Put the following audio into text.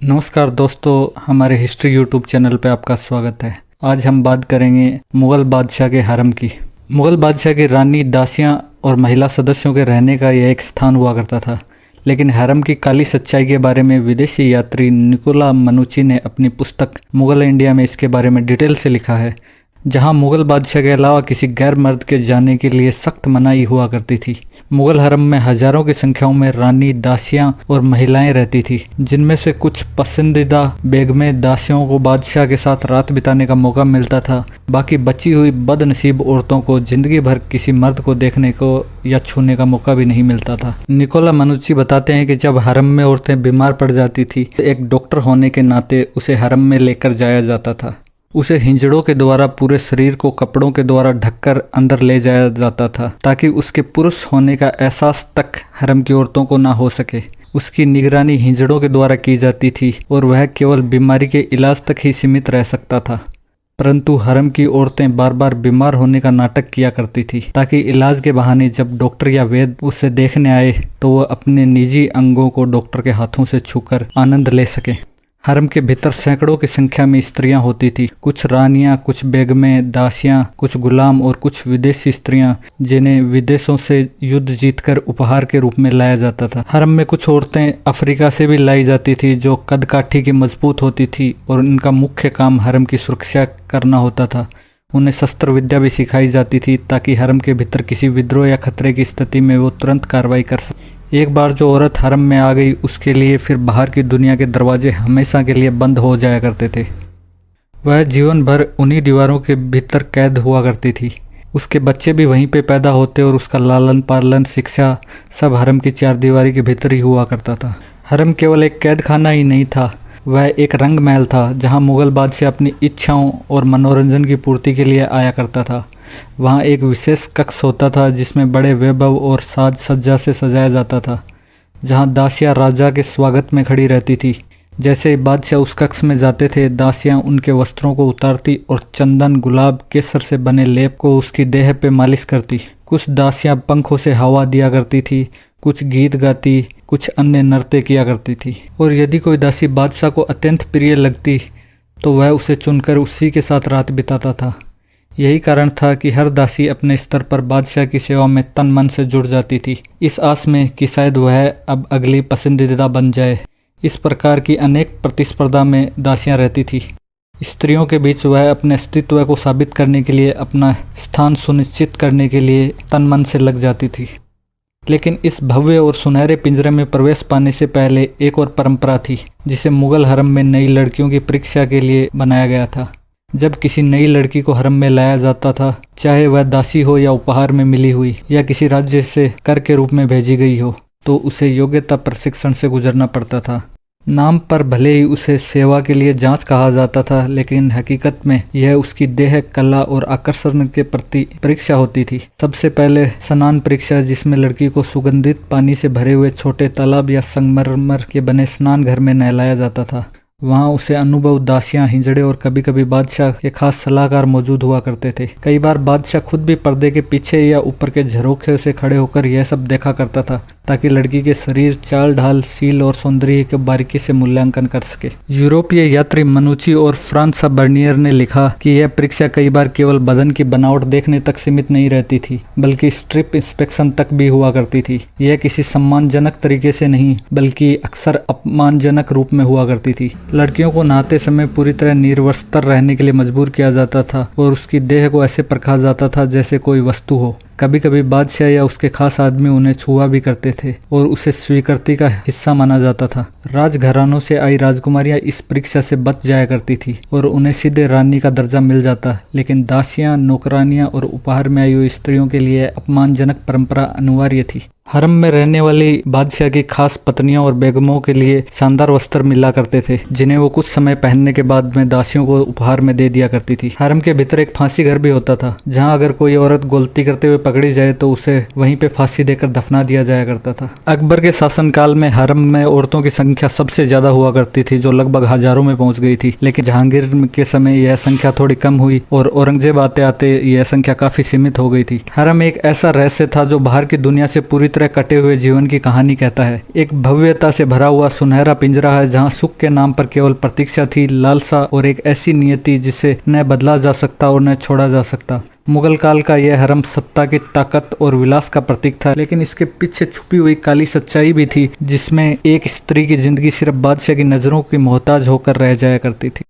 नमस्कार दोस्तों, हमारे हिस्ट्री यूट्यूब चैनल पे आपका स्वागत है। आज हम बात करेंगे मुग़ल बादशाह के हरम की। मुग़ल बादशाह की रानी, दासियां और महिला सदस्यों के रहने का यह एक स्थान हुआ करता था। लेकिन हरम की काली सच्चाई के बारे में विदेशी यात्री निकोला मनुची ने अपनी पुस्तक मुग़ल इंडिया में इसके बारे में डिटेल से लिखा है, जहां मुग़ल बादशाह के अलावा किसी गैर मर्द के जाने के लिए सख्त मनाही हुआ करती थी। मुग़ल हरम में हजारों की संख्याओं में रानी, दासियां और महिलाएं रहती थी, जिनमें से कुछ पसंदीदा बेगमें दासियों को बादशाह के साथ रात बिताने का मौका मिलता था। बाकी बची हुई बदनसीब औरतों को जिंदगी भर किसी मर्द को देखने को या छूने का मौका भी नहीं मिलता था। निकोला मनुची बताते हैं कि जब हरम में औरतें बीमार पड़ जाती थी तो एक डॉक्टर होने के नाते उसे हरम में लेकर जाया जाता था। उसे हिंजड़ों के द्वारा पूरे शरीर को कपड़ों के द्वारा ढककर अंदर ले जाया जाता था, ताकि उसके पुरुष होने का एहसास तक हरम की औरतों को ना हो सके। उसकी निगरानी हिंजड़ों के द्वारा की जाती थी और वह केवल बीमारी के इलाज तक ही सीमित रह सकता था। परंतु हरम की औरतें बार बार बीमार होने का नाटक किया करती थी, ताकि इलाज के बहाने जब डॉक्टर या वैद्य उसे देखने आए तो वह अपने निजी अंगों को डॉक्टर के हाथों से छूकर आनंद ले सके। हरम के भीतर सैकड़ों की संख्या में स्त्रियां होती थी, कुछ रानियां, कुछ बेगमें, दासियां, कुछ गुलाम और कुछ विदेशी स्त्रियां, जिन्हें विदेशों से युद्ध जीतकर उपहार के रूप में लाया जाता था। हरम में कुछ औरतें अफ्रीका से भी लाई जाती थी, जो कद काठी की मजबूत होती थी और उनका मुख्य काम हरम की सुरक्षा करना होता था। उन्हें शस्त्र विद्या भी सिखाई जाती थी, ताकि हरम के भीतर किसी विद्रोह या खतरे की स्थिति में वो तुरंत कार्रवाई कर सके। एक बार जो औरत हरम में आ गई, उसके लिए फिर बाहर की दुनिया के दरवाजे हमेशा के लिए बंद हो जाया करते थे। वह जीवन भर उन्हीं दीवारों के भीतर कैद हुआ करती थी। उसके बच्चे भी वहीं पे पैदा होते और उसका लालन पालन, शिक्षा सब हरम की चारदीवारी के भीतर ही हुआ करता था। हरम केवल एक कैद खाना ही नहीं था, वह एक रंग महल था, जहां मुग़ल बादशाह अपनी इच्छाओं और मनोरंजन की पूर्ति के लिए आया करता था। वहाँ एक विशेष कक्ष होता था जिसमें बड़े वैभव और साज सज्जा से सजाया जाता था, जहाँ दासियाँ राजा के स्वागत में खड़ी रहती थी। जैसे ही बादशाह उस कक्ष में जाते थे, दासियाँ उनके वस्त्रों को उतारती और चंदन, गुलाब, केसर से बने लेप को उसकी देह पे मालिश करती। कुछ दासियाँ पंखों से हवा दिया करती थी, कुछ गीत गाती, कुछ अन्य नृत्य किया करती थी। और यदि कोई दासी बादशाह को अत्यंत प्रिय लगती तो वह उसे चुनकर उसी के साथ रात बिताता था। यही कारण था कि हर दासी अपने स्तर पर बादशाह की सेवा में तन मन से जुड़ जाती थी, इस आस में कि शायद वह अब अगली पसंदीदा बन जाए। इस प्रकार की अनेक प्रतिस्पर्धा में दासियां रहती थी। स्त्रियों के बीच वह अपने अस्तित्व को साबित करने के लिए, अपना स्थान सुनिश्चित करने के लिए तन मन से लग जाती थी। लेकिन इस भव्य और सुनहरे पिंजरे में प्रवेश पाने से पहले एक और परंपरा थी, जिसे मुग़ल हरम में नई लड़कियों की परीक्षा के लिए बनाया गया था। जब किसी नई लड़की को हरम में लाया जाता था, चाहे वह दासी हो या उपहार में मिली हुई या किसी राज्य से कर के रूप में भेजी गई हो, तो उसे योग्यता प्रशिक्षण से गुजरना पड़ता था। नाम पर भले ही उसे सेवा के लिए जांच कहा जाता था, लेकिन हकीकत में यह उसकी देह, कला और आकर्षण के प्रति परीक्षा होती थी। सबसे पहले स्नान परीक्षा, जिसमें लड़की को सुगंधित पानी से भरे हुए छोटे तालाब या संगमरमर के बने स्नान घर में नहलाया जाता था। वहाँ उसे अनुभव दासियां, हिंजड़े और कभी कभी बादशाह के खास सलाहकार मौजूद हुआ करते थे। कई बार बादशाह खुद भी पर्दे के पीछे या ऊपर के झरोखे से खड़े होकर यह सब देखा करता था, ताकि लड़की के शरीर, चाल ढाल, सील और सौंदर्य के बारीकी से मूल्यांकन कर सके। यूरोपीय यात्री मनुची और फ्रांसा बर्नियर ने लिखा कि यह परीक्षा कई बार केवल बदन की बनावट देखने तक सीमित नहीं रहती थी, बल्कि स्ट्रिप इंस्पेक्शन तक भी हुआ करती थी। यह किसी सम्मानजनक तरीके से नहीं, बल्कि अक्सर अपमानजनक रूप में हुआ करती थी। लड़कियों को नहाते समय पूरी तरह निर्वस्त्र रहने के लिए मजबूर किया जाता था और उसकी देह को ऐसे परखा जाता था जैसे कोई वस्तु हो। कभी कभी बादशाह या उसके खास आदमी उन्हें छुआ भी करते थे और उसे स्वीकृति का हिस्सा माना जाता था। राजघरानों से आई राजकुमारियां इस परीक्षा से बच जाया करती थी और उन्हें सीधे रानी का दर्जा मिल जाता, लेकिन दासियां, नौकरानियां और उपहार में आई हुई स्त्रियों के लिए अपमानजनक परंपरा अनिवार्य थी। हरम में रहने वाली बादशाह की खास पत्नियों और बेगमों के लिए शानदार वस्त्र मिला करते थे, जिन्हें वो कुछ समय पहनने के बाद में दासियों को उपहार में दे दिया करती थी। हरम के भीतर एक फांसी घर भी होता था, जहां अगर कोई औरत गलती करते हुए पकड़ी जाए तो उसे वहीं पे फांसी देकर दफना दिया जाया करता था। अकबर के शासनकाल में हरम में औरतों की संख्या सबसे ज्यादा हुआ करती थी, जो लगभग हजारों में पहुंच गई थी। लेकिन जहांगीर के समय यह संख्या थोड़ी कम हुई और औरंगजेब आते आते यह संख्या काफी सीमित हो गई थी। हरम एक ऐसा रहस्य था जो बाहर की दुनिया से पूरी तरह कटे हुए जीवन की कहानी कहता है। एक भव्यता से भरा हुआ सुनहरा पिंजरा है जहाँ सुख के नाम पर केवल प्रतीक्षा थी, लालसा और एक ऐसी नियति जिसे न बदला जा सकता और न छोड़ा जा सकता। मुगल काल का यह हरम सत्ता की ताकत और विलास का प्रतीक था, लेकिन इसके पीछे छुपी हुई काली सच्चाई भी थी, जिसमें एक स्त्री की जिंदगी सिर्फ बादशाह की नजरों की मोहताज होकर रह जाया करती थी।